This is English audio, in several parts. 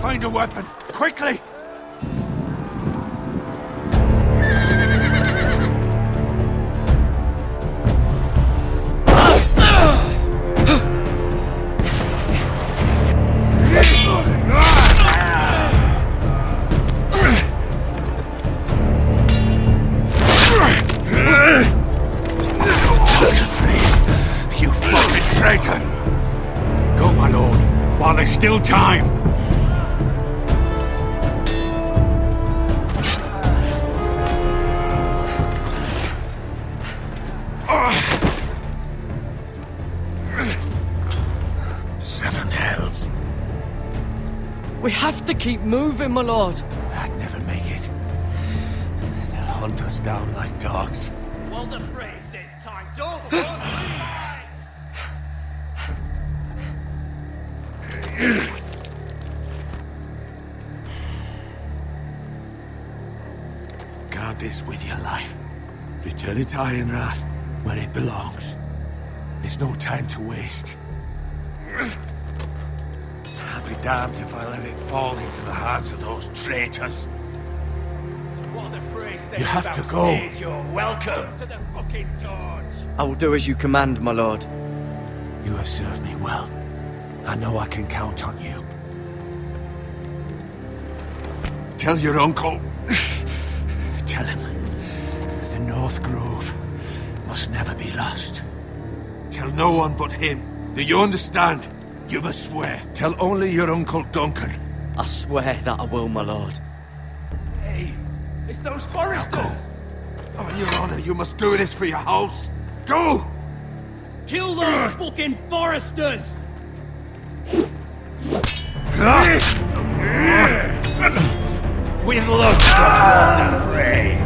Find a weapon, quickly! You fucking traitor! Go, my lord, while there's still time! Seven hells. We have to keep moving, my lord. I'd never make it. They'll hunt us down like dogs. Well, the priest says time's over. Guard this with your life. Return it to Ironrath, where it belongs. There's no time to waste. I'll be damned if I let it fall into the hands of those traitors. What the priest says You have to about go. stage, you're welcome to the fucking torch. I will do as you command, my lord. You have served me well. I know I can count on you. Tell your uncle. Tell him. The North Grove must never be lost. Tell no one but him. Do you understand? You must swear. Tell only your Uncle Duncan. I swear that I will, my lord. Hey, it's those Now foresters. go. On your honor, you must do this for your house. Go! Kill those fucking foresters. With love from the fray.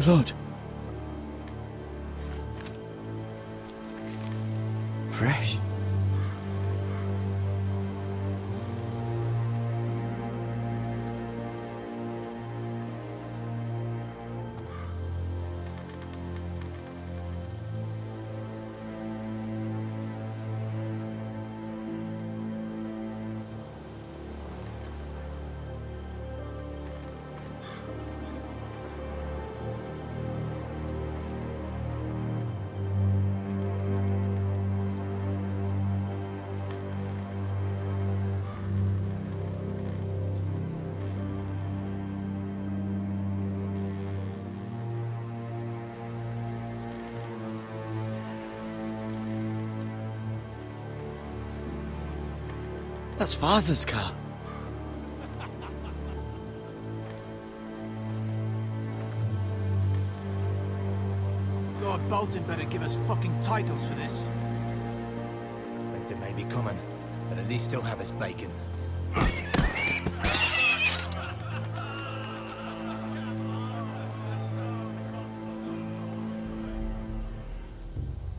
Lord. Fresh. That's Father's car. Lord Bolton better give us fucking titles for this. Winter may be coming, but at least he'll have his bacon.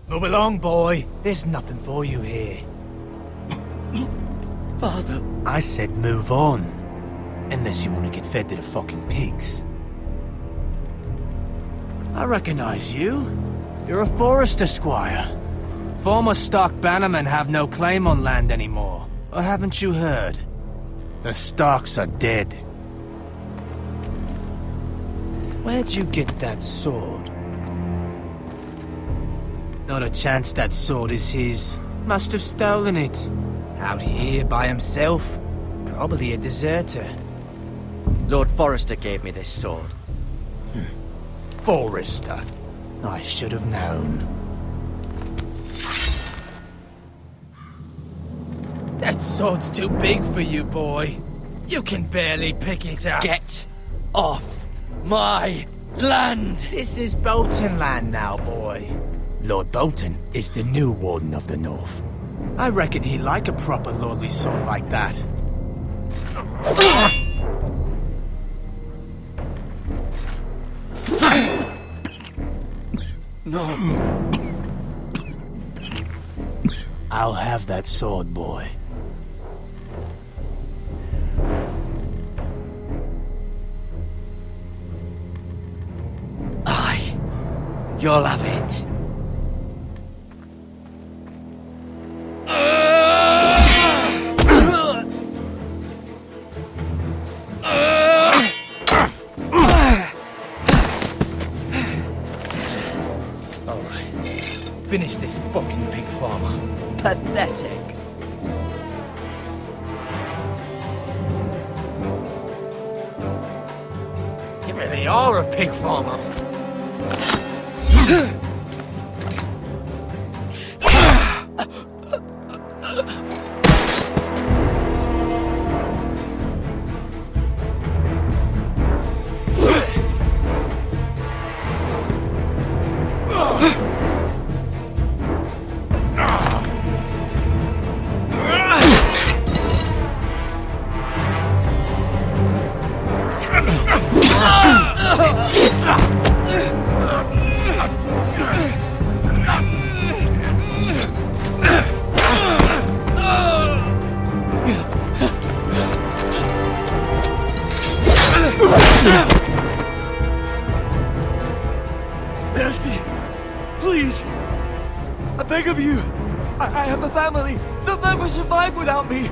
Move along, boy. There's nothing for you here. Father. I said move on. Unless you want to get fed to the fucking pigs. I recognize you. You're a Forrester squire. Former Stark bannermen have no claim on land anymore. Or haven't you heard? The Starks are dead. Where'd you get that sword? Not a chance that sword is his. Must have stolen it. Out here by himself. Probably a deserter. Lord Forrester gave me this sword. Forrester. I should have known. That sword's too big for you, boy. You can barely pick it up. Get off my land! This is Bolton land now, boy. Lord Bolton is the new Warden of the North. I reckon he'd like a proper lordly sword like that. No. I'll have that sword, boy. Aye. You'll have it. Finish this fucking pig farmer. Pathetic. You really are a pig farmer. Mercy! Please! I beg of you! I have a family! They'll never survive without me!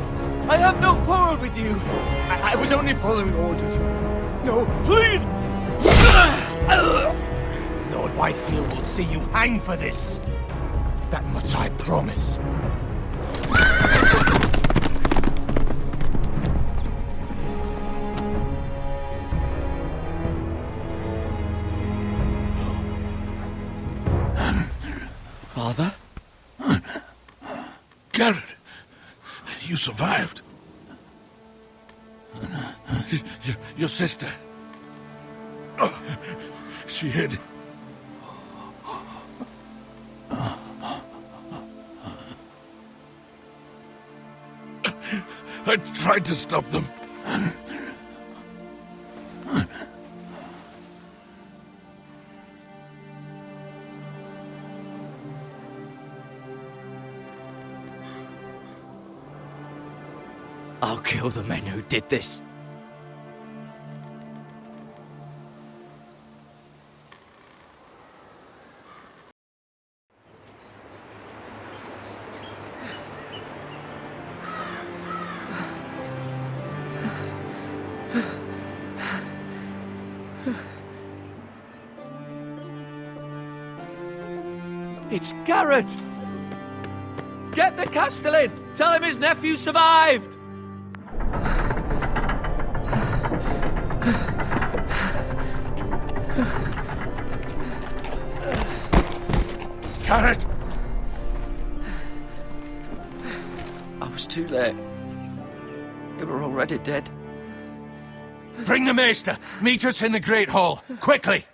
I have no quarrel with you! I was only following orders. No, please! Lord Whitefield will see you hang for this. That much I promise. Father? Garrett, you survived. Your sister. Oh, she hid. I tried to stop them. I'll kill the men who did this. It's Garrett! Get the Castellan! Tell him his nephew survived! Garrett! I was too late. They were already dead. Bring the maester. Meet us in the Great Hall. Quickly!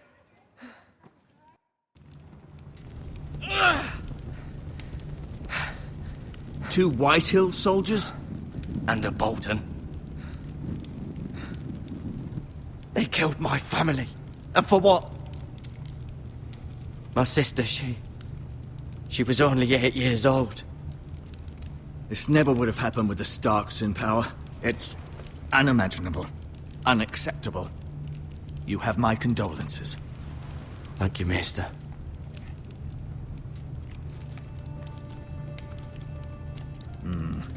Two Whitehill soldiers? And a Bolton. They killed my family. And for what? My sister, she was only 8 years old. This never would have happened with the Starks in power. It's unimaginable. Unacceptable. You have my condolences. Thank you, Maester.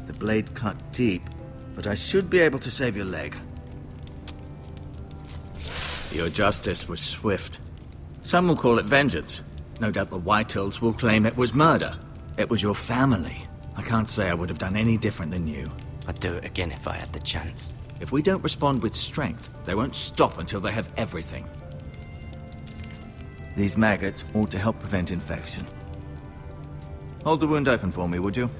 The blade cut deep, but I should be able to save your leg. Your justice was swift. Some will call it vengeance. No doubt the Whitehills will claim it was murder. It was your family. I can't say I would have done any different than you. I'd do it again if I had the chance. If we don't respond with strength, they won't stop until they have everything. These maggots ought to help prevent infection. Hold the wound open for me, would you?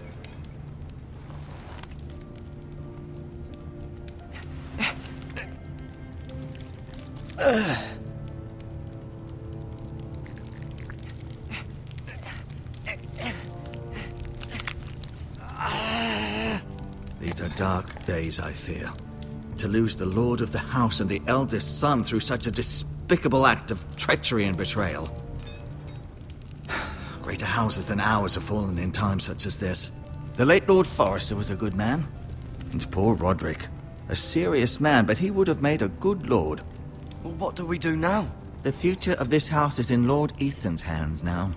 These are dark days, I fear. To lose the lord of the house and the eldest son through such a despicable act of treachery and betrayal. Greater houses than ours have fallen in times such as this. The late Lord Forrester was a good man. And poor Roderick. A serious man, but he would have made a good lord. Well, what do we do now? The future of this house is in Lord Ethan's hands now.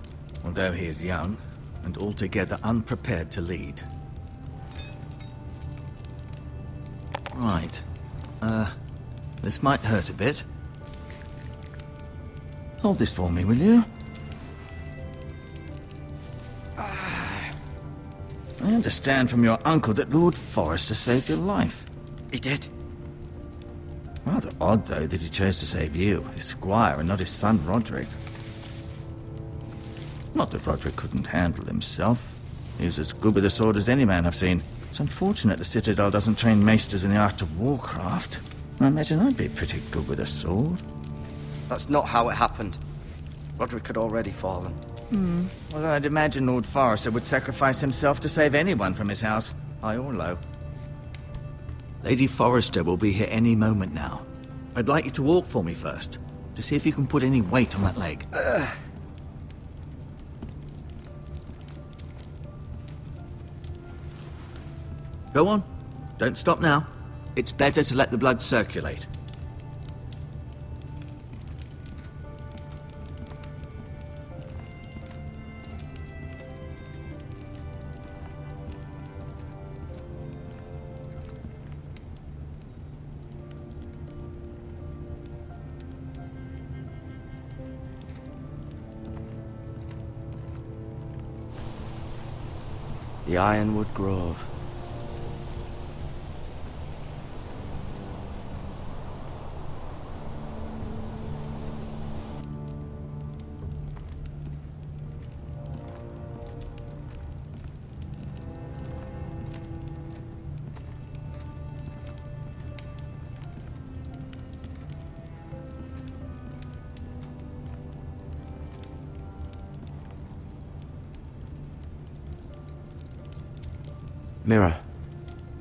Although he is young, and altogether unprepared to lead. Right. This might hurt a bit. Hold this for me, will you? I understand from your uncle that Lord Forrester saved your life. He did. Rather odd, though, that he chose to save you, his squire, and not his son Roderick. Not that Roderick couldn't handle himself. He was as good with a sword as any man I've seen. It's unfortunate the Citadel doesn't train maesters in the art of warcraft. I imagine I'd be pretty good with a sword. That's not how it happened. Roderick had already fallen. Although I'd imagine Lord Forrester would sacrifice himself to save anyone from his house, high or low. Lady Forrester will be here any moment now. I'd like you to walk for me first, to see if you can put any weight on that leg. Go on. Don't stop now. It's better to let the blood circulate. The Ironwood Grove. Mirror.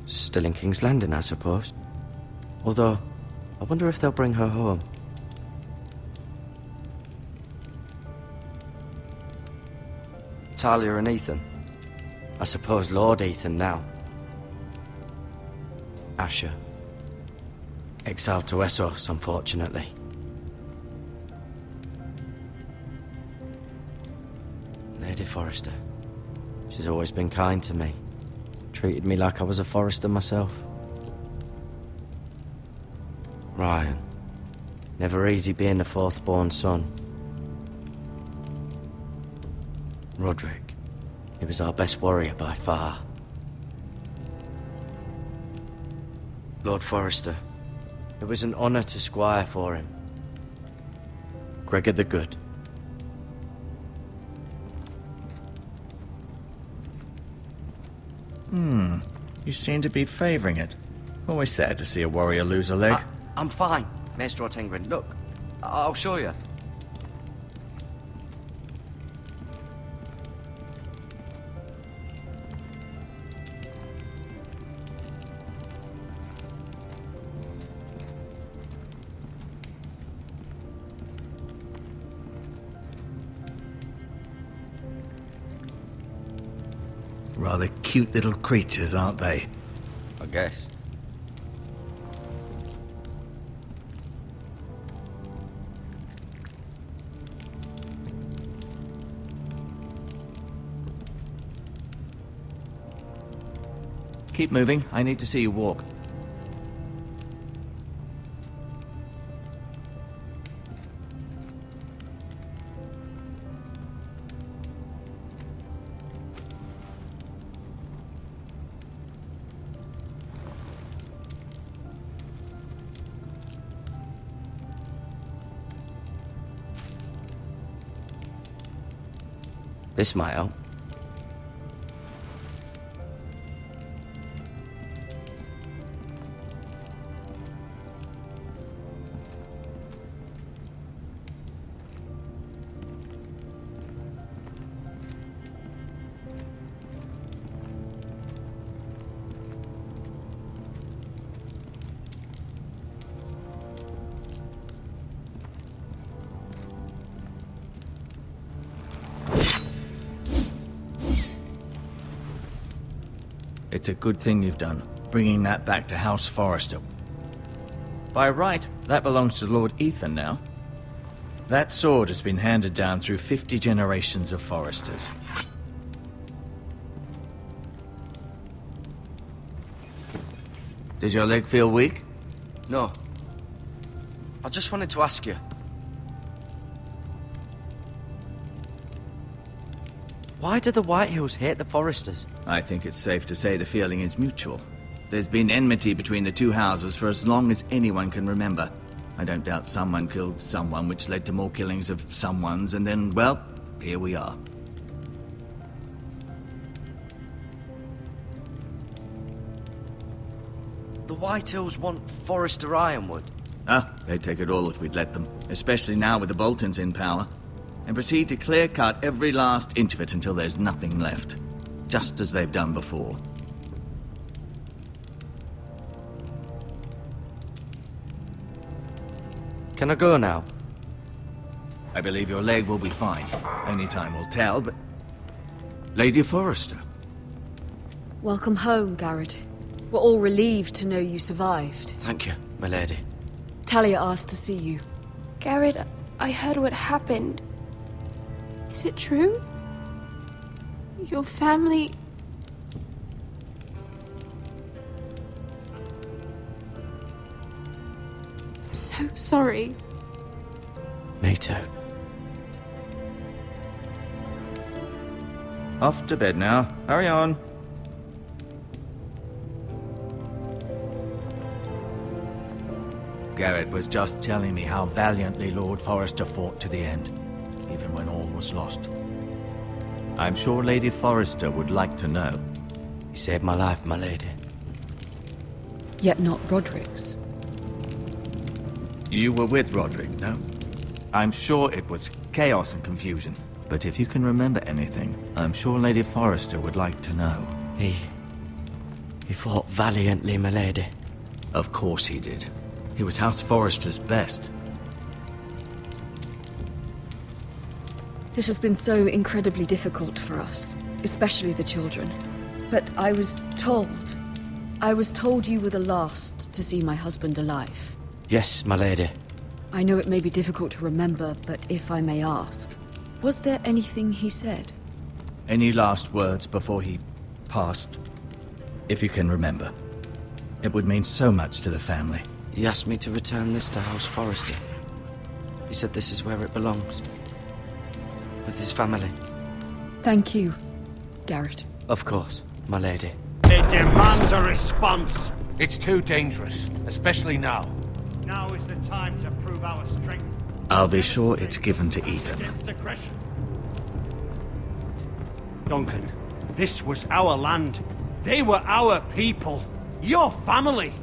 Still in King's Landing, I suppose. Although, I wonder if they'll bring her home. Talia and Ethan. I suppose Lord Ethan now. Asher. Exiled to Essos, unfortunately. Lady Forrester. She's always been kind to me. Treated me like I was a Forrester myself. Ryan. Never easy being the fourth-born son. Roderick. He was our best warrior by far. Lord Forrester. It was an honor to squire for him. Gregor the Good. You seem to be favoring it. Always sad to see a warrior lose a leg. I'm fine, Maestro Tengrin. Look, I'll show you. Rather cute little creatures, aren't they? I guess. Keep moving. I need to see you walk. This might help. It's a good thing you've done, bringing that back to House Forrester. By right, that belongs to Lord Ethan now. That sword has been handed down through 50 generations of Forresters. Did your leg feel weak? No. I just wanted to ask you. Why do the Whitehills hate the Forresters? I think it's safe to say the feeling is mutual. There's been enmity between the two houses for as long as anyone can remember. I don't doubt someone killed someone, which led to more killings of someones, and then, well, here we are. The Whitehills want Forrester Ironwood. They'd take it all if we'd let them, especially now with the Boltons in power, and proceed to clear-cut every last inch of it until there's nothing left, just as they've done before. Can I go now? I believe your leg will be fine. Only time will tell, but... Lady Forrester. Welcome home, Garrett. We're all relieved to know you survived. Thank you, my lady. Talia asked to see you. Garrett, I heard what happened. Is it true? Your family... I'm so sorry. Me too. Off to bed now. Hurry on. Garrett was just telling me how valiantly Lord Forrester fought to the end, even when all was lost. I'm sure Lady Forrester would like to know. You saved my life, my lady. Yet not Roderick's. You were with Roderick, no? I'm sure it was chaos and confusion, but if you can remember anything, I'm sure Lady Forrester would like to know. He fought valiantly, my lady. Of course he did. He was House Forrester's best. This has been so incredibly difficult for us, especially the children. But I was told you were the last to see my husband alive. Yes, my lady. I know it may be difficult to remember, but if I may ask, was there anything he said? Any last words before he passed? If you can remember. It would mean so much to the family. He asked me to return this to House Forrester. He said this is where it belongs. With his family. Thank you, Garrett. Of course, my lady. It demands a response. It's too dangerous, especially now. Now is the time to prove our strength. I'll be sure it's given to Ethan. Against aggression. Duncan, this was our land. They were our people. Your family.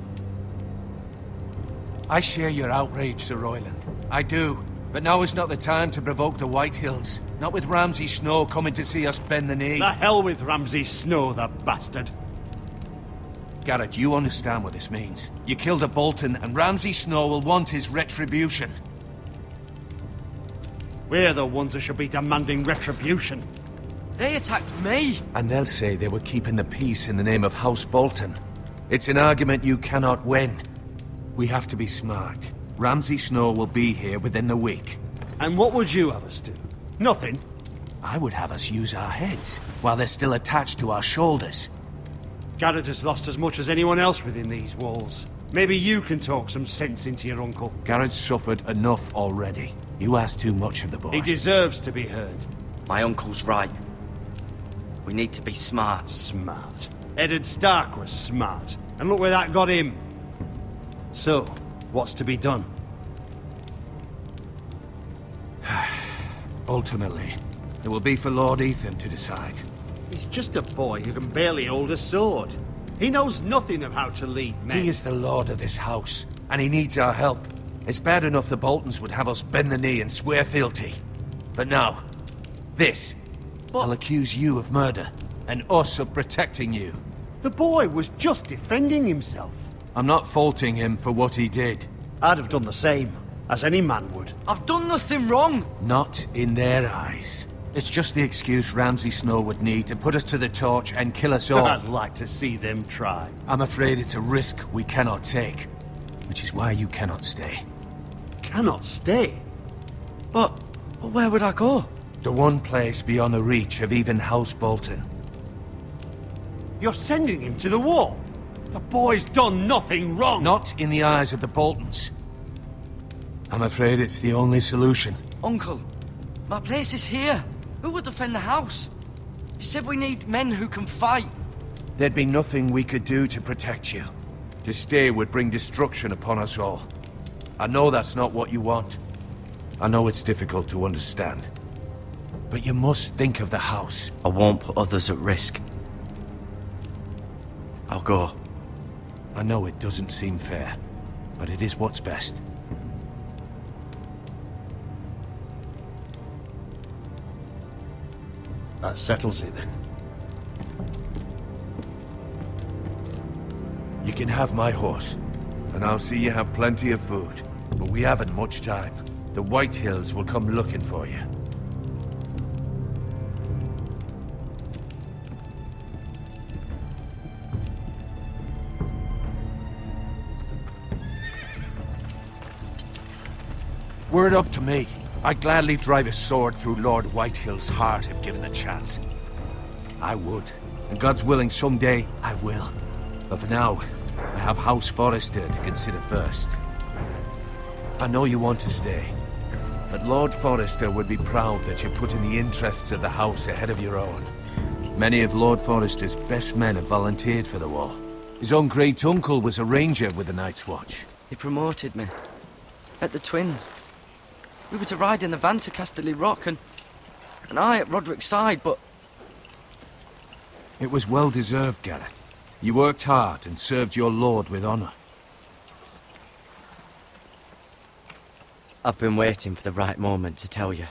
I share your outrage, Sir Royland. I do. But now is not the time to provoke the Whitehills. Not with Ramsay Snow coming to see us bend the knee. The hell with Ramsay Snow, the bastard. Garrett, you understand what this means. You killed a Bolton, and Ramsay Snow will want his retribution. We're the ones that should be demanding retribution. They attacked me! And they'll say they were keeping the peace in the name of House Bolton. It's an argument you cannot win. We have to be smart. Ramsay Snow will be here within the week. And what would you have us do? Nothing. I would have us use our heads, while they're still attached to our shoulders. Garrett has lost as much as anyone else within these walls. Maybe you can talk some sense into your uncle. Garrett's suffered enough already. You ask too much of the boy. He deserves to be heard. My uncle's right. We need to be smart. Smart. Eddard Stark was smart. And look where that got him. So, what's to be done? Ultimately, it will be for Lord Ethan to decide. He's just a boy who can barely hold a sword. He knows nothing of how to lead men. He is the lord of this house, and he needs our help. It's bad enough the Boltons would have us bend the knee and swear fealty. But now, this. I'll accuse you of murder, and us of protecting you. The boy was just defending himself. I'm not faulting him for what he did. I'd have done the same, as any man would. I've done nothing wrong! Not in their eyes. It's just the excuse Ramsay Snow would need to put us to the torch and kill us all. I'd like to see them try. I'm afraid it's a risk we cannot take, which is why you cannot stay. Cannot stay? But where would I go? The one place beyond the reach of even House Bolton. You're sending him to the wall? The boy's done nothing wrong! Not in the eyes of the Boltons. I'm afraid it's the only solution. Uncle, my place is here. Who would defend the house? You said we need men who can fight. There'd be nothing we could do to protect you. To stay would bring destruction upon us all. I know that's not what you want. I know it's difficult to understand. But you must think of the house. I won't put others at risk. I'll go. I know it doesn't seem fair, but it is what's best. That settles it then. You can have my horse, and I'll see you have plenty of food. But we haven't much time. The Whitehills will come looking for you. Were it up to me, I'd gladly drive a sword through Lord Whitehill's heart if given the chance. I would. And God's willing, someday I will. But for now, I have House Forrester to consider first. I know you want to stay, but Lord Forrester would be proud that you're putting the interests of the house ahead of your own. Many of Lord Forrester's best men have volunteered for the wall. His own great-uncle was a ranger with the Night's Watch. He promoted me. At the Twins. We were to ride in the van to Casterly Rock, and I at Roderick's side, but... It was well-deserved, Garrett. You worked hard and served your lord with honor. I've been waiting for the right moment to tell you.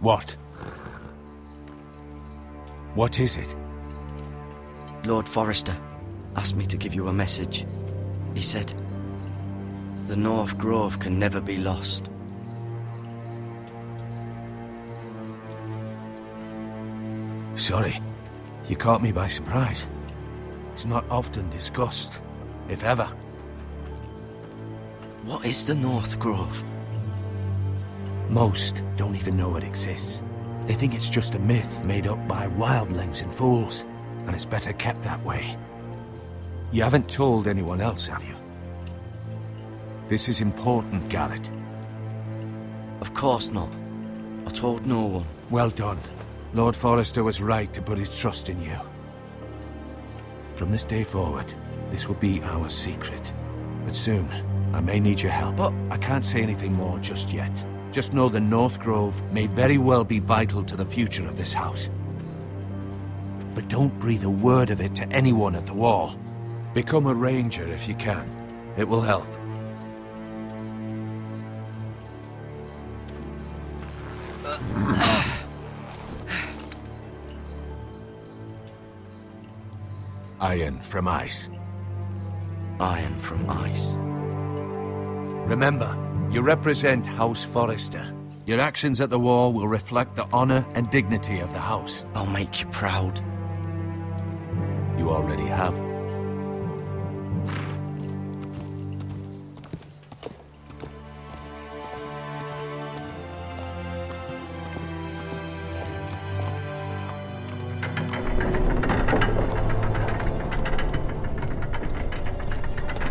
What? What is it? Lord Forrester asked me to give you a message. He said, the North Grove can never be lost. Sorry. You caught me by surprise. It's not often discussed, if ever. What is the North Grove? Most don't even know it exists. They think it's just a myth made up by wildlings and fools, and it's better kept that way. You haven't told anyone else, have you? This is important, Garrett. Of course not. I told no one. Well done. Lord Forrester was right to put his trust in you. From this day forward, this will be our secret. But soon, I may need your help. But I can't say anything more just yet. Just know the North Grove may very well be vital to the future of this house. But don't breathe a word of it to anyone at the wall. Become a ranger if you can. It will help. Iron from ice. Iron from ice. Remember, you represent House Forrester. Your actions at the war will reflect the honor and dignity of the house. I'll make you proud. You already have.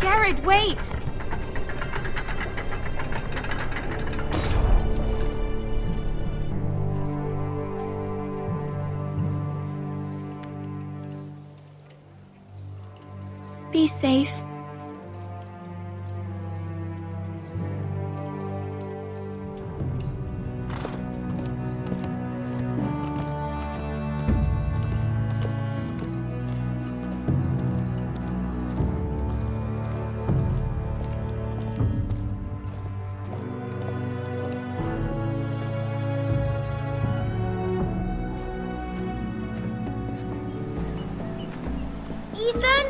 Garrett, wait! Be safe. Ethan?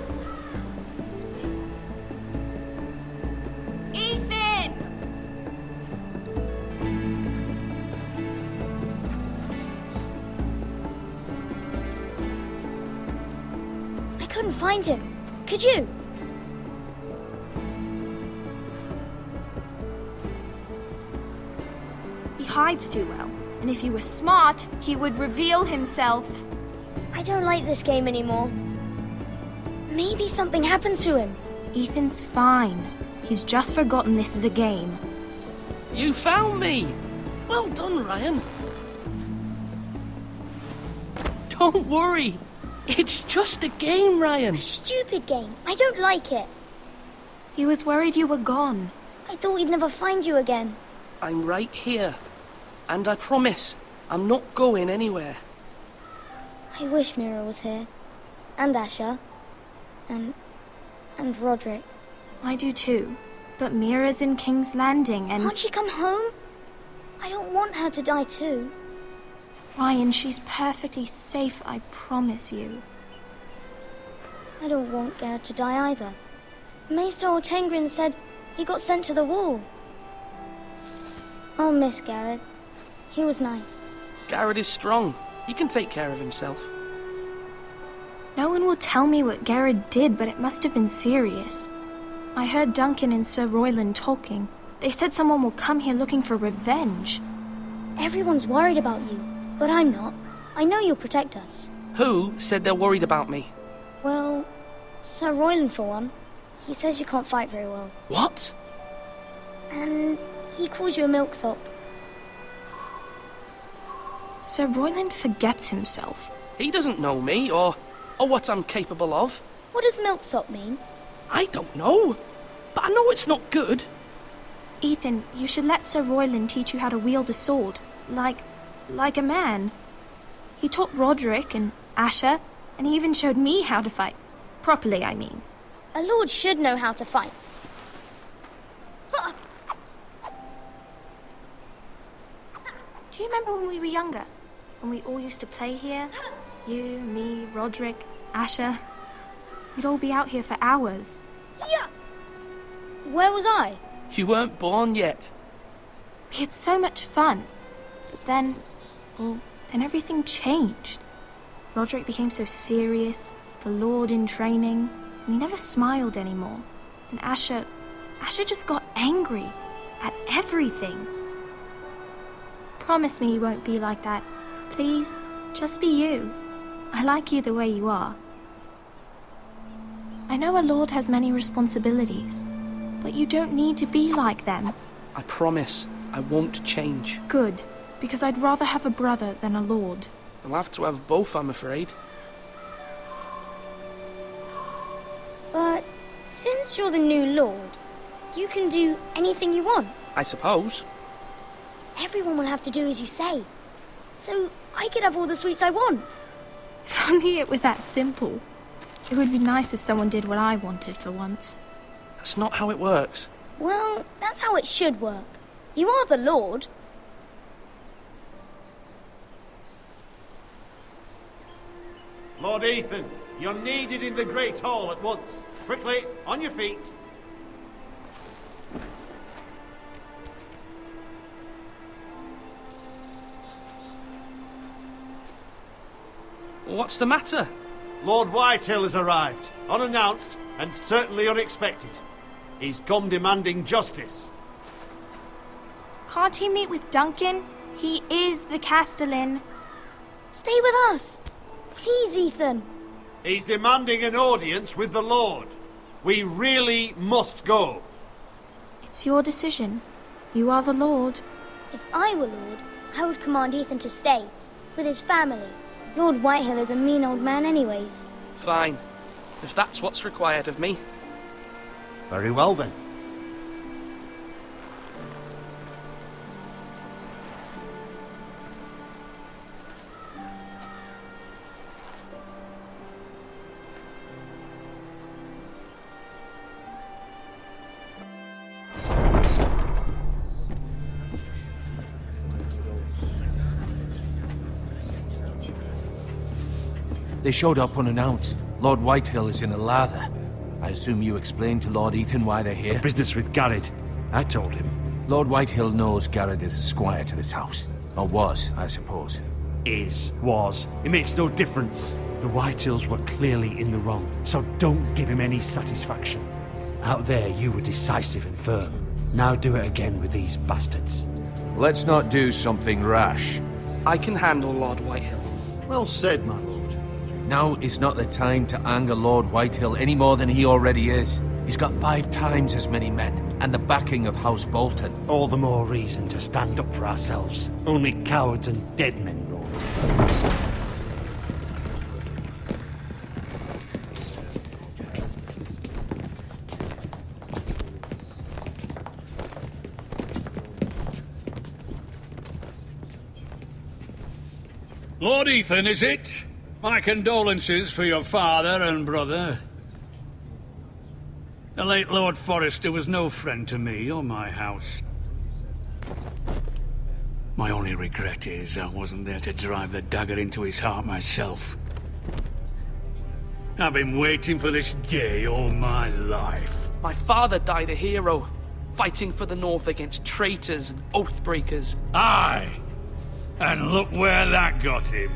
Ethan! I couldn't find him. Could you? He hides too well, and if he were smart, he would reveal himself. I don't like this game anymore. Maybe something happened to him. Ethan's fine. He's just forgotten this is a game. You found me! Well done, Ryan. Don't worry. It's just a game, Ryan. Stupid game. I don't like it. He was worried you were gone. I thought we'd never find you again. I'm right here. And I promise, I'm not going anywhere. I wish Mira was here. And Asher. And Roderick. I do too. But Mira's in King's Landing and... Can't she come home? I don't want her to die too. Ryan, she's perfectly safe, I promise you. I don't want Garrett to die either. Maester Ortengrin said he got sent to the wall. I'll miss Garrett. He was nice. Garrett is strong. He can take care of himself. No one will tell me what Garrett did, but it must have been serious. I heard Duncan and Sir Royland talking. They said someone will come here looking for revenge. Everyone's worried about you, but I'm not. I know you'll protect us. Who said they're worried about me? Well, Sir Royland for one. He says you can't fight very well. What? And he calls you a milksop. Sir Royland forgets himself. He doesn't know me, or what I'm capable of. What does milksop mean? I don't know, but I know it's not good. Ethan, you should let Sir Royland teach you how to wield a sword. Like a man. He taught Roderick and Asher, and he even showed me how to fight. Properly, I mean. A lord should know how to fight. Do you remember when we were younger? When we all used to play here? You, me, Roderick, Asher. We'd all be out here for hours. Yeah. Where was I? You weren't born yet. We had so much fun. But then everything changed. Roderick became so serious, the Lord in training, and he never smiled anymore. And Asher just got angry at everything. Promise me you won't be like that. Please, just be you. I like you the way you are. I know a lord has many responsibilities, but you don't need to be like them. I promise I won't change. Good, because I'd rather have a brother than a lord. I'll have to have both, I'm afraid. But since you're the new lord, you can do anything you want. I suppose. Everyone will have to do as you say. So I could have all the sweets I want. If only it were that simple. It would be nice if someone did what I wanted for once. That's not how it works. Well, that's how it should work. You are the Lord. Lord Ethan, you're needed in the Great Hall at once. Quickly, on your feet. What's the matter? Lord Whitehill has arrived, unannounced and certainly unexpected. He's come demanding justice. Can't he meet with Duncan? He is the Castellan. Stay with us. Please, Ethan. He's demanding an audience with the Lord. We really must go. It's your decision. You are the Lord. If I were Lord, I would command Ethan to stay, with his family. Lord Whitehill is a mean old man anyways. Fine. If that's what's required of me. Very well then. They showed up unannounced. Lord Whitehill is in a lather. I assume you explained to Lord Ethan why they're here? Business with Garrett. I told him. Lord Whitehill knows Garrett is a squire to this house. Or was, I suppose. Was. It makes no difference. The Whitehills were clearly in the wrong, so don't give him any satisfaction. Out there, you were decisive and firm. Now do it again with these bastards. Let's not do something rash. I can handle Lord Whitehill. Well said, my lord. Now is not the time to anger Lord Whitehill any more than he already is. He's got 5 times as many men, and the backing of House Bolton. All the more reason to stand up for ourselves. Only cowards and dead men roll over. Lord Ethan, is it? My condolences for your father and brother. The late Lord Forrester was no friend to me or my house. My only regret is I wasn't there to drive the dagger into his heart myself. I've been waiting for this day all my life. My father died a hero, fighting for the North against traitors and oathbreakers. Aye! And look where that got him.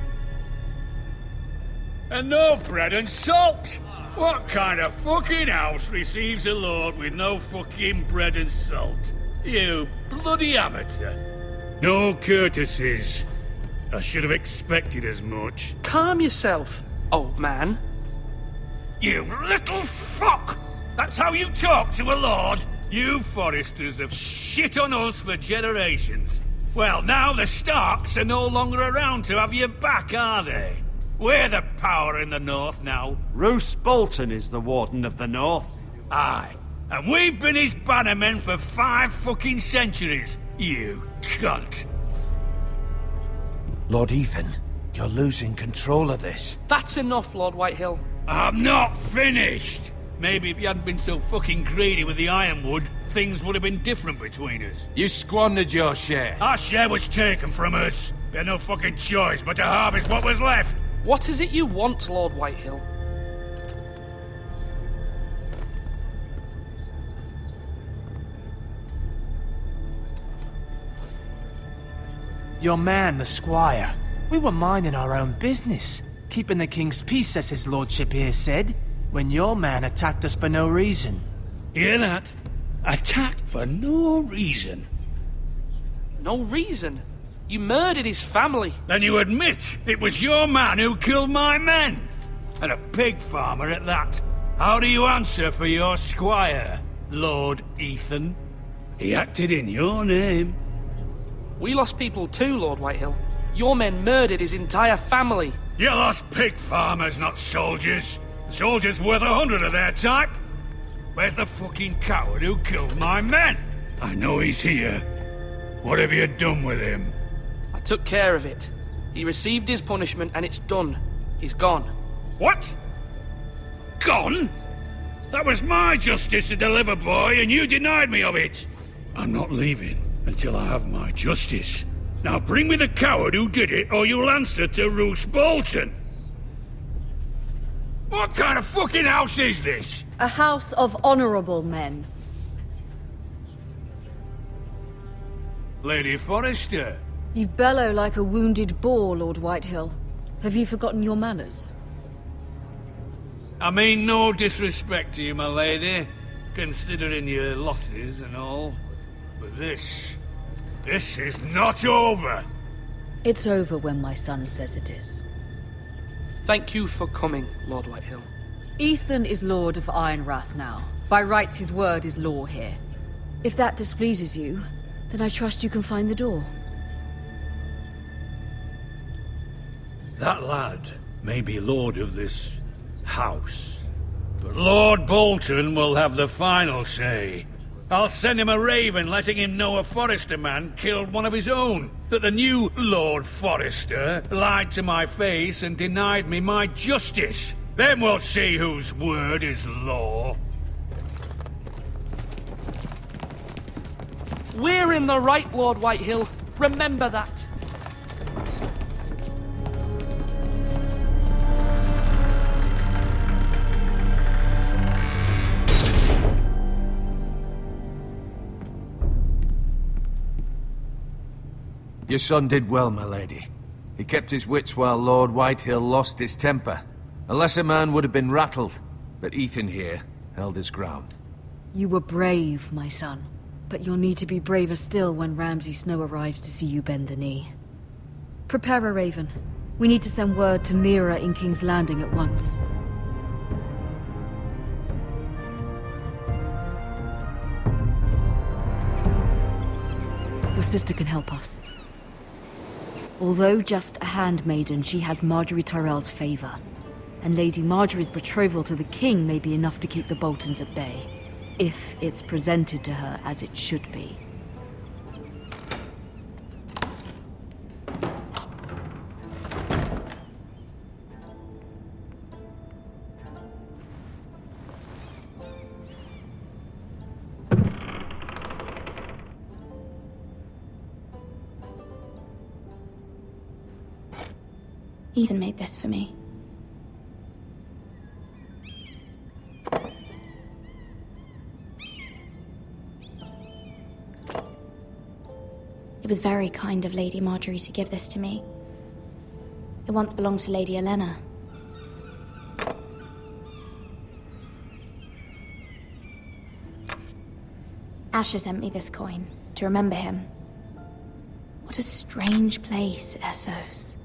And no bread and salt! What kind of fucking house receives a lord with no fucking bread and salt? You bloody amateur. No courtesies. I should have expected as much. Calm yourself, old man. You little fuck! That's how you talk to a lord? You Forresters have shit on us for generations. Well, now the Starks are no longer around to have your back, are they? We're the power in the North now. Roose Bolton is the Warden of the North. Aye. And we've been his bannermen for 5 fucking centuries, you cunt. Lord Ethan, you're losing control of this. That's enough, Lord Whitehill. I'm not finished. Maybe if you hadn't been so fucking greedy with the ironwood, things would have been different between us. You squandered your share. Our share was taken from us. We had no fucking choice but to harvest what was left. What is it you want, Lord Whitehill? Your man, the squire. We were minding our own business, keeping the king's peace, as his lordship here said, when your man attacked us for no reason. Hear that? Attacked for no reason. No reason? You murdered his family. Then you admit it was your man who killed my men. And a pig farmer at that. How do you answer for your squire, Lord Ethan? He acted in your name. We lost people too, Lord Whitehill. Your men murdered his entire family. You lost pig farmers, not soldiers. Soldiers worth 100 of their type. Where's the fucking coward who killed my men? I know he's here. What have you done with him? I took care of it. He received his punishment and it's done. He's gone. What? gone? That was my justice to deliver, boy, and you denied me of it. I'm not leaving until I have my justice. Now bring me the coward who did it, or you'll answer to Roose Bolton. What kind of fucking house is this? A house of honorable men. Lady Forrester. You bellow like a wounded boar, Lord Whitehill. Have you forgotten your manners? I mean no disrespect to you, my lady, considering your losses and all. But this is not over. It's over when my son says it is. Thank you for coming, Lord Whitehill. Ethan is Lord of Ironrath now. By rights, his word is law here. If that displeases you, then I trust you can find the door. That lad may be lord of this house, but Lord Bolton will have the final say. I'll send him a raven letting him know a Forrester man killed one of his own. That the new Lord Forrester lied to my face and denied me my justice. Then we'll see whose word is law. We're in the right, Lord Whitehill. Remember that. Your son did well, my lady. He kept his wits while Lord Whitehill lost his temper. A lesser man would have been rattled, but Ethan here held his ground. You were brave, my son. But you'll need to be braver still when Ramsay Snow arrives to see you bend the knee. Prepare a raven. We need to send word to Mira in King's Landing at once. Your sister can help us. Although just a handmaiden, she has Marjorie Tyrell's favor. And Lady Marjorie's betrothal to the king may be enough to keep the Boltons at bay. If it's presented to her as it should be. Ethan made this for me. It was very kind of Lady Marjorie to give this to me. It once belonged to Lady Elena. Asher sent me this coin to remember him. What a strange place, Essos.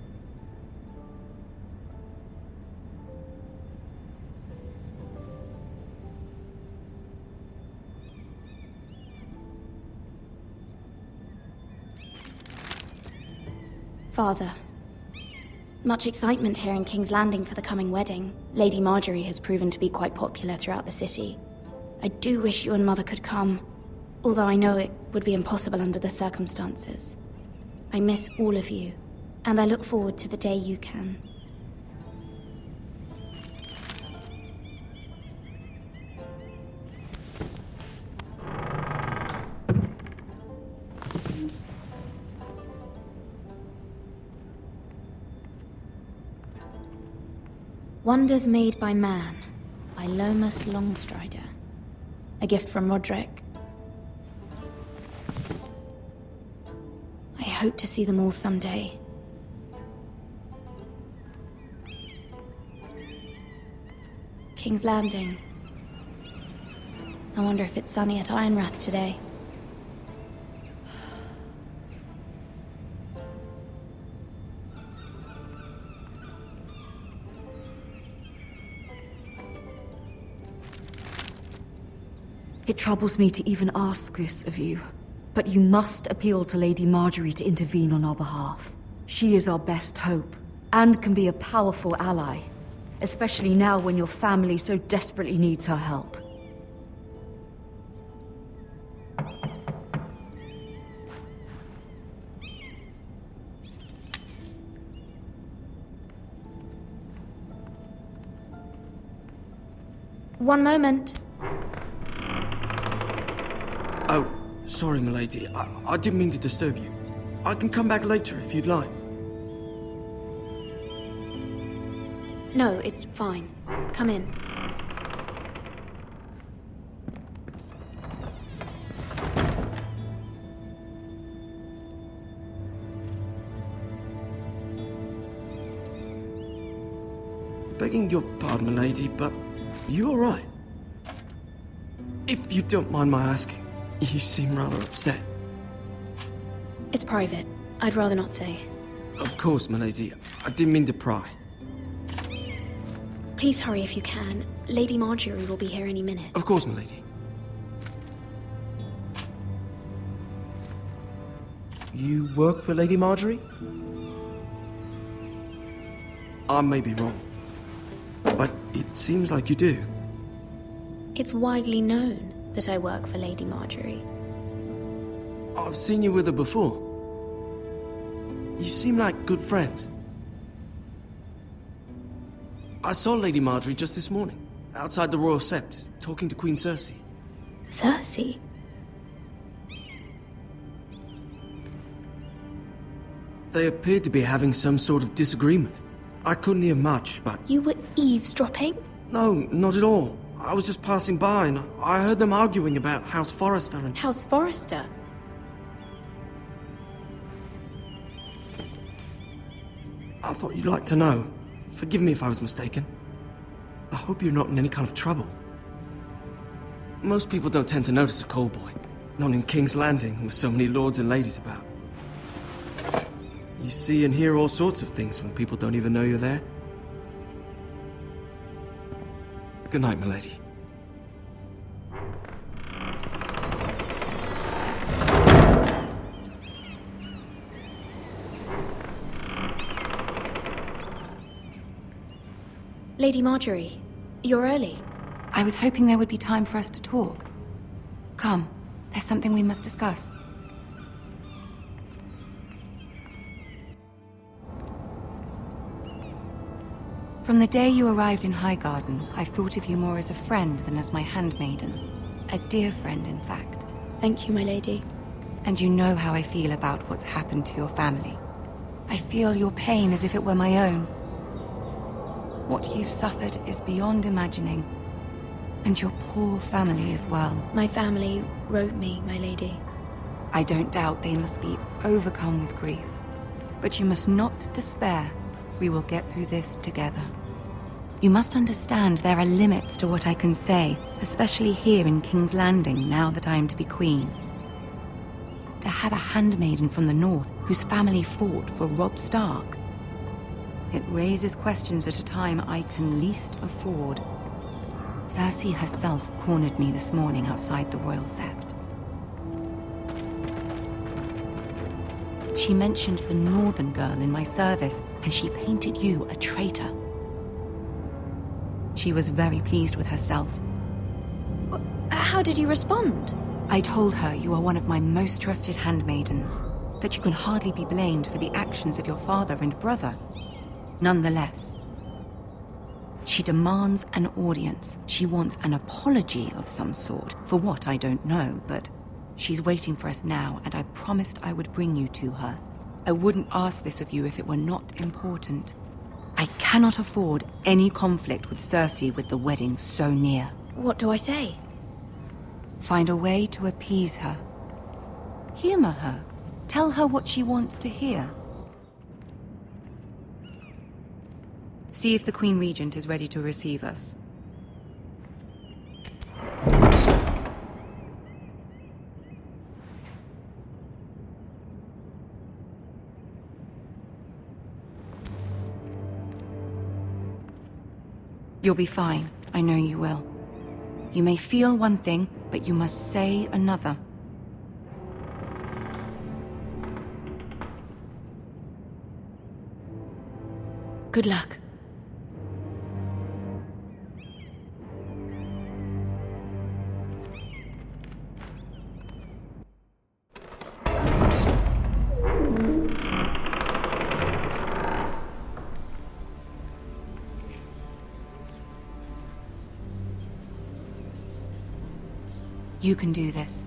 Father, much excitement here in King's Landing for the coming wedding. Lady Marjorie has proven to be quite popular throughout the city. I do wish you and Mother could come, although I know it would be impossible under the circumstances. I miss all of you, and I look forward to the day you can. Wonders Made by Man, by Lomas Longstrider. A gift from Roderick. I hope to see them all someday. King's Landing. I wonder if it's sunny at Ironrath today. It troubles me to even ask this of you, but you must appeal to Lady Marjorie to intervene on our behalf. She is our best hope, and can be a powerful ally, especially now when your family so desperately needs her help. One moment. Oh, sorry, milady. I didn't mean to disturb you. I can come back later if you'd like. No, it's fine. Come in. Begging your pardon, milady, but you all right? If you don't mind my asking, you seem rather upset. It's private. I'd rather not say. Of course, milady. I didn't mean to pry. Please hurry if you can. Lady Marjorie will be here any minute. Of course, milady. You work for Lady Marjorie? I may be wrong, but it seems like you do. It's widely known that I work for Lady Marjorie. I've seen you with her before. You seem like good friends. I saw Lady Marjorie just this morning, outside the Royal Sept, talking to Queen Cersei. Cersei? They appeared to be having some sort of disagreement. I couldn't hear much, but... You were eavesdropping? No, not at all. I was just passing by and I heard them arguing about House Forrester and... House Forrester? I thought you'd like to know. Forgive me if I was mistaken. I hope you're not in any kind of trouble. Most people don't tend to notice a call boy. Not in King's Landing, with so many lords and ladies about. You see and hear all sorts of things when people don't even know you're there. Good night, milady. Lady Marjorie, you're early. I was hoping there would be time for us to talk. Come, there's something we must discuss. From the day you arrived in Highgarden, I've thought of you more as a friend than as my handmaiden. A dear friend, in fact. Thank you, my lady. And you know how I feel about what's happened to your family. I feel your pain as if it were my own. What you've suffered is beyond imagining. And your poor family as well. My family wrote me, my lady. I don't doubt they must be overcome with grief. But you must not despair. We will get through this together. You must understand there are limits to what I can say, especially here in King's Landing, now that I am to be queen. To have a handmaiden from the north whose family fought for Robb Stark. It raises questions at a time I can least afford. Cersei herself cornered me this morning outside the Royal Sept. She mentioned the northern girl in my service, and she painted you a traitor. She was very pleased with herself. How did you respond? I told her you are one of my most trusted handmaidens, that you can hardly be blamed for the actions of your father and brother. Nonetheless, she demands an audience. She wants an apology of some sort, for what I don't know, but she's waiting for us now, and I promised I would bring you to her. I wouldn't ask this of you if it were not important. I cannot afford any conflict with Cersei with the wedding so near. What do I say? Find a way to appease her. Humor her. Tell her what she wants to hear. See if the Queen Regent is ready to receive us. You'll be fine. I know you will. You may feel one thing, but you must say another. Good luck. You can do this.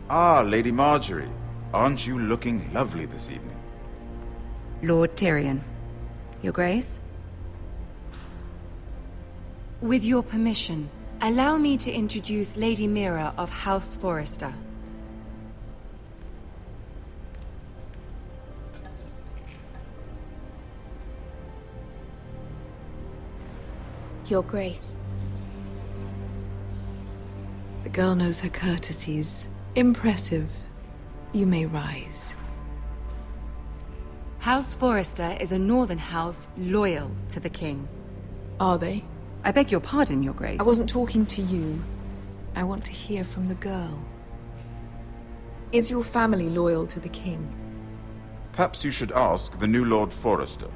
Ah, Lady Marjorie. Aren't you looking lovely this evening? Lord Tyrion. Your Grace? With your permission, allow me to introduce Lady Mira of House Forrester. Your Grace. The girl knows her courtesies. Impressive. You may rise. House Forrester is a northern house loyal to the king. Are they? I beg your pardon, Your Grace. I wasn't talking to you. I want to hear from the girl. Is your family loyal to the king? Perhaps you should ask the new Lord Forrester.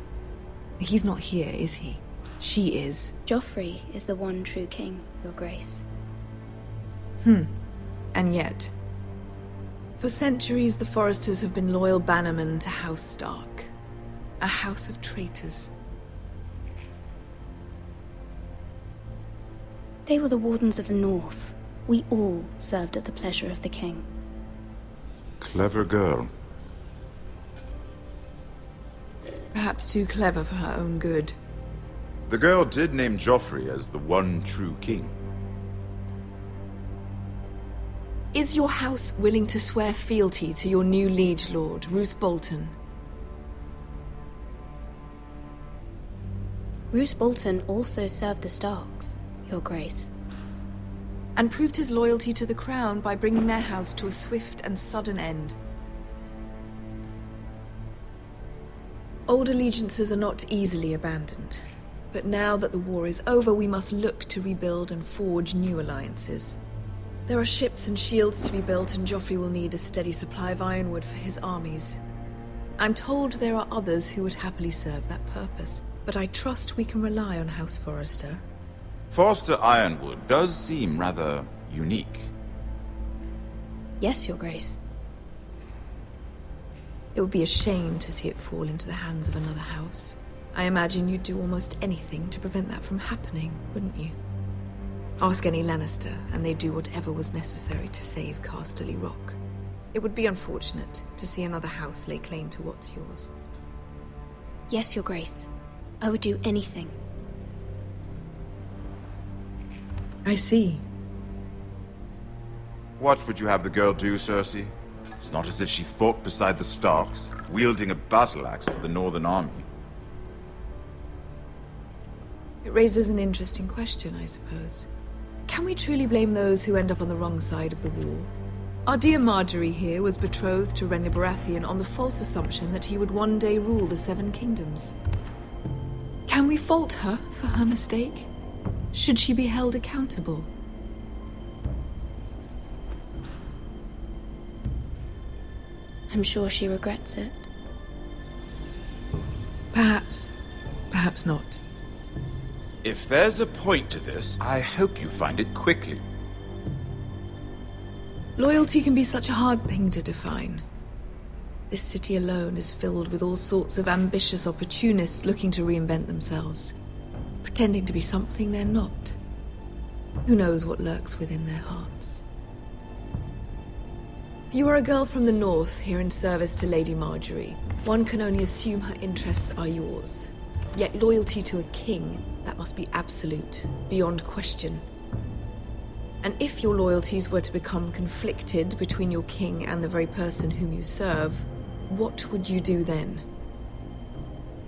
He's not here, is he? She is. Joffrey is the one true king, Your Grace. And yet... For centuries, the Forresters have been loyal bannermen to House Stark. A house of traitors. They were the Wardens of the North. We all served at the pleasure of the king. Clever girl. Perhaps too clever for her own good. The girl did name Joffrey as the one true king. Is your house willing to swear fealty to your new liege lord, Roose Bolton? Roose Bolton also served the Starks, Your Grace. And proved his loyalty to the crown by bringing their house to a swift and sudden end. Old allegiances are not easily abandoned. But now that the war is over, we must look to rebuild and forge new alliances. There are ships and shields to be built, and Joffrey will need a steady supply of ironwood for his armies. I'm told there are others who would happily serve that purpose, but I trust we can rely on House Forrester. Forster Ironwood does seem rather unique. Yes, Your Grace. It would be a shame to see it fall into the hands of another house. I imagine you'd do almost anything to prevent that from happening, wouldn't you? Ask any Lannister, and they'd do whatever was necessary to save Casterly Rock. It would be unfortunate to see another house lay claim to what's yours. Yes, Your Grace. I would do anything. I see. What would you have the girl do, Cersei? It's not as if she fought beside the Starks, wielding a battle axe for the Northern Army. It raises an interesting question, I suppose. Can we truly blame those who end up on the wrong side of the war? Our dear Marjorie here was betrothed to Renly Baratheon on the false assumption that he would one day rule the Seven Kingdoms. Can we fault her for her mistake? Should she be held accountable? I'm sure she regrets it. Perhaps. Perhaps not. If there's a point to this, I hope you find it quickly. Loyalty can be such a hard thing to define. This city alone is filled with all sorts of ambitious opportunists looking to reinvent themselves, pretending to be something they're not. Who knows what lurks within their hearts? You are a girl from the north, here in service to Lady Marjorie. One can only assume her interests are yours. Yet loyalty to a king, that must be absolute, beyond question. And if your loyalties were to become conflicted between your king and the very person whom you serve, what would you do then?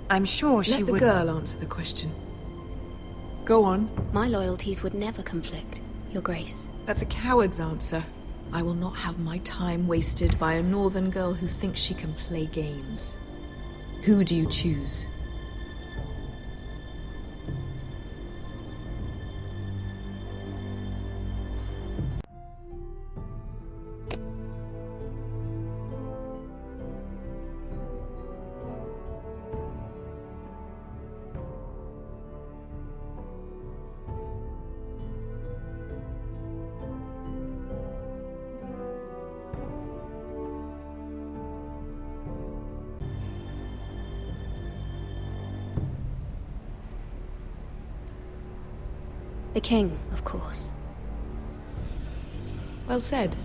I'm sure she would... Let the girl answer the question. Go on. My loyalties would never conflict, Your Grace. That's a coward's answer. I will not have my time wasted by a northern girl who thinks she can play games. Who do you choose? The king, of course. Well said.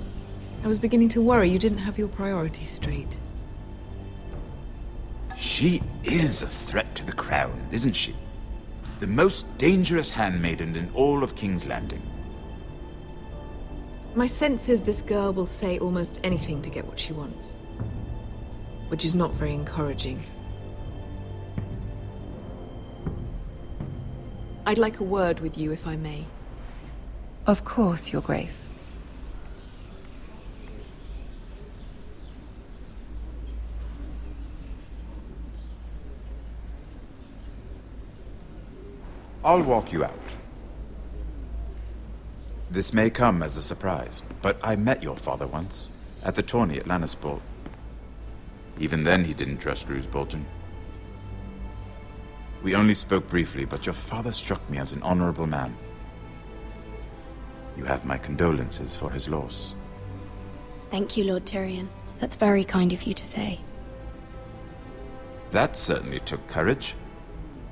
I was beginning to worry you didn't have your priorities straight. She is a threat to the crown, isn't she? The most dangerous handmaiden in all of King's Landing. My sense is this girl will say almost anything to get what she wants. Which is not very encouraging. I'd like a word with you, if I may. Of course, Your Grace. I'll walk you out. This may come as a surprise, but I met your father once, at the tourney at Lannisport. Even then he didn't trust Roose Bolton. We only spoke briefly, but your father struck me as an honorable man. You have my condolences for his loss. Thank you, Lord Tyrion. That's very kind of you to say. That certainly took courage.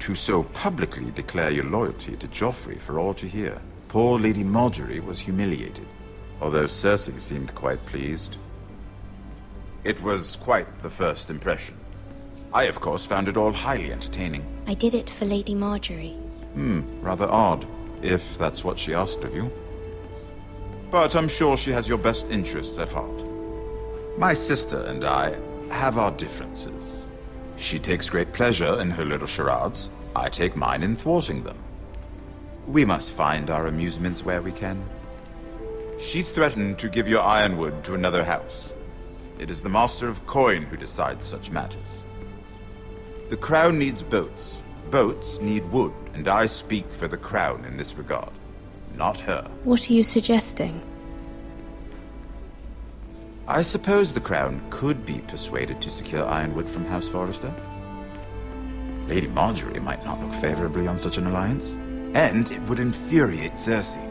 To so publicly declare your loyalty to Joffrey for all to hear. Poor Lady Margaery was humiliated, although Cersei seemed quite pleased. It was quite the first impression. I, of course, found it all highly entertaining. I did it for Lady Margaery. Rather odd, if that's what she asked of you. But I'm sure she has your best interests at heart. My sister and I have our differences. She takes great pleasure in her little charades. I take mine in thwarting them. We must find our amusements where we can. She threatened to give your ironwood to another house. It is the Master of Coin who decides such matters. The Crown needs boats. Boats need wood, and I speak for the Crown in this regard, not her. What are you suggesting? I suppose the Crown could be persuaded to secure ironwood from House Forrester. Lady Margaery might not look favorably on such an alliance, and it would infuriate Cersei.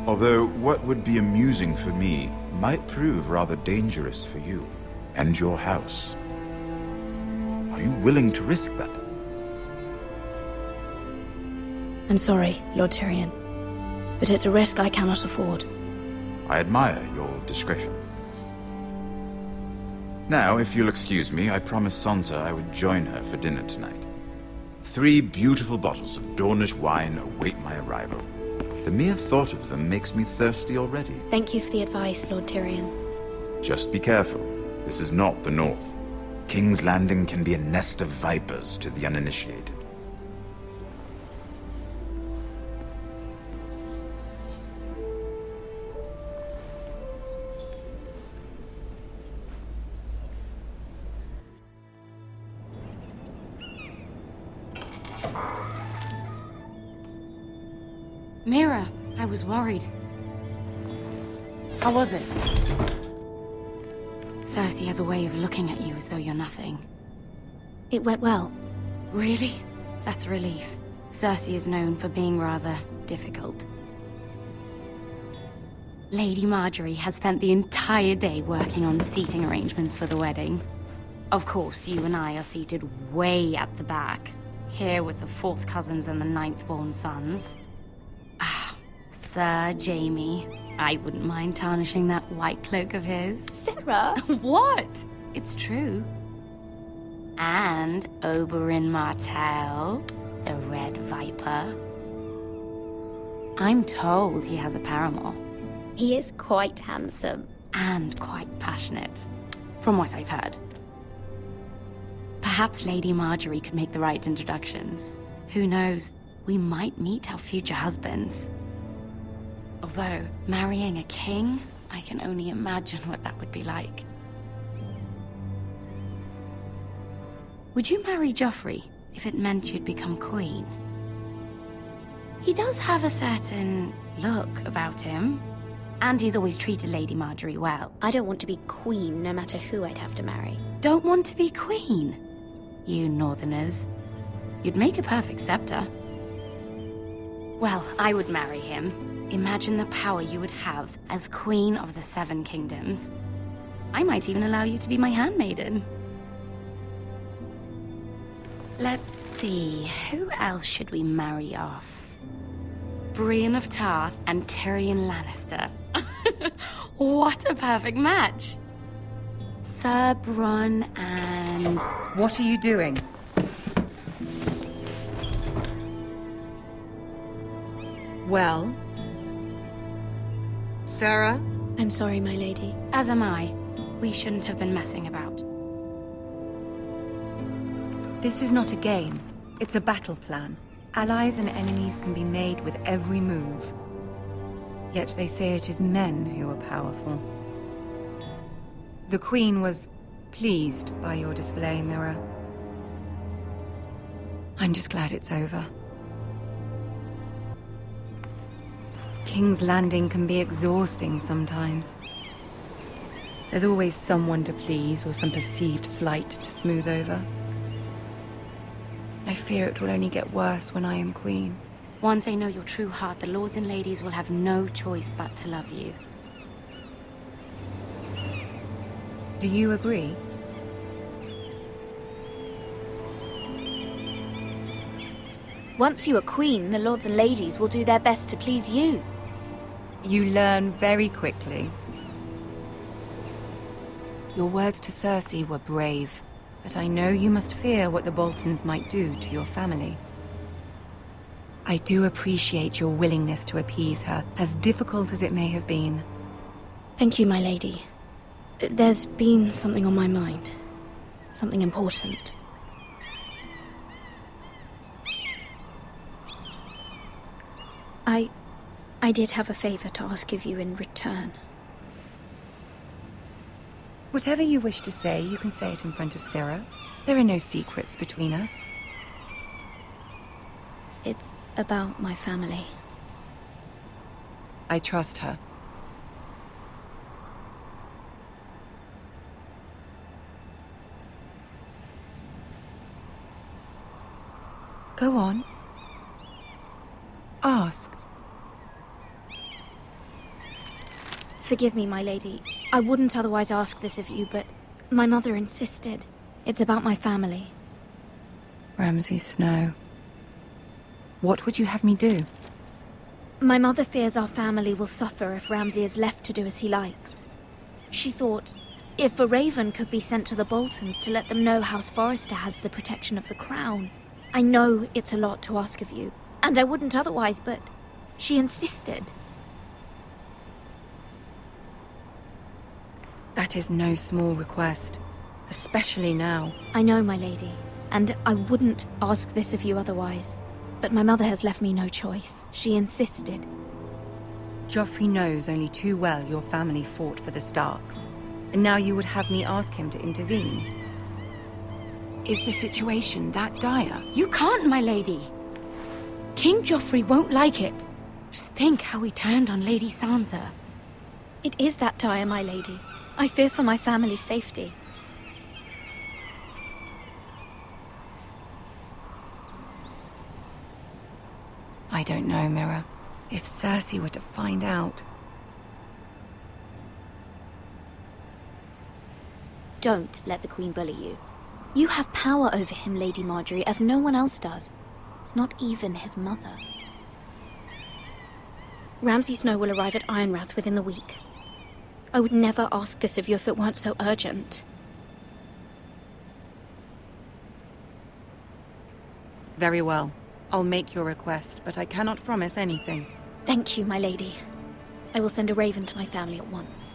Although what would be amusing for me might prove rather dangerous for you and your house. Are you willing to risk that? I'm sorry, Lord Tyrion, but it's a risk I cannot afford. I admire your discretion. Now, if you'll excuse me, I promised Sansa I would join her for dinner tonight. 3 beautiful bottles of Dornish wine await my arrival. The mere thought of them makes me thirsty already. Thank you for the advice, Lord Tyrion. Just be careful. This is not the North. King's Landing can be a nest of vipers to the uninitiated. Mira, I was worried. How was it? Cersei has a way of looking at you as though you're nothing. It went well. Really? That's a relief. Cersei is known for being rather difficult. Lady Margaery has spent the entire day working on seating arrangements for the wedding. Of course, you and I are seated way at the back, here with the 4th cousins and the 9th-born sons. Ah, Sir Jaime. I wouldn't mind tarnishing that white cloak of his. Sarah! What? It's true. And Oberyn Martell, the Red Viper. I'm told he has a paramour. He is quite handsome. And quite passionate, from what I've heard. Perhaps Lady Margaery could make the right introductions. Who knows? We might meet our future husbands. Although, marrying a king, I can only imagine what that would be like. Would you marry Joffrey if it meant you'd become queen? He does have a certain look about him, and he's always treated Lady Margaery well. I don't want to be queen, no matter who I'd have to marry. Don't want to be queen? You Northerners. You'd make a perfect scepter. Well, I would marry him. Imagine the power you would have as Queen of the 7 Kingdoms. I might even allow you to be my handmaiden. Let's see, who else should we marry off? Brienne of Tarth and Tyrion Lannister. What a perfect match. Sir Bronn and... What are you doing? Well? Sarah? I'm sorry, my lady. As am I. We shouldn't have been messing about. This is not a game. It's a battle plan. Allies and enemies can be made with every move. Yet they say it is men who are powerful. The Queen was pleased by your display, Mira. I'm just glad it's over. King's Landing can be exhausting sometimes. There's always someone to please or some perceived slight to smooth over. I fear it will only get worse when I am Queen. Once they know your true heart, the lords and ladies will have no choice but to love you. Do you agree? Once you are queen, the lords and ladies will do their best to please you. You learn very quickly. Your words to Cersei were brave, but I know you must fear what the Boltons might do to your family. I do appreciate your willingness to appease her, as difficult as it may have been. Thank you, my lady. There's been something on my mind. Something important. I did have a favor to ask of you in return. Whatever you wish to say, you can say it in front of Sarah. There are no secrets between us. It's about my family. I trust her. Go on. Ask. Forgive me, my lady. I wouldn't otherwise ask this of you, but my mother insisted. It's about my family. Ramsay Snow. What would you have me do? My mother fears our family will suffer if Ramsay is left to do as he likes. She thought, if a raven could be sent to the Boltons to let them know House Forrester has the protection of the crown. I know it's a lot to ask of you, and I wouldn't otherwise, but she insisted. That is no small request, especially now. I know, my lady, and I wouldn't ask this of you otherwise. But my mother has left me no choice. She insisted. Joffrey knows only too well your family fought for the Starks, and now you would have me ask him to intervene. Is the situation that dire? You can't, my lady. King Joffrey won't like it. Just think how he turned on Lady Sansa. It is that dire, my lady. I fear for my family's safety. I don't know, Mira. If Cersei were to find out... Don't let the Queen bully you. You have power over him, Lady Marjorie, as no one else does. Not even his mother. Ramsay Snow will arrive at Ironrath within the week. I would never ask this of you if it weren't so urgent. Very well. I'll make your request, but I cannot promise anything. Thank you, my lady. I will send a raven to my family at once.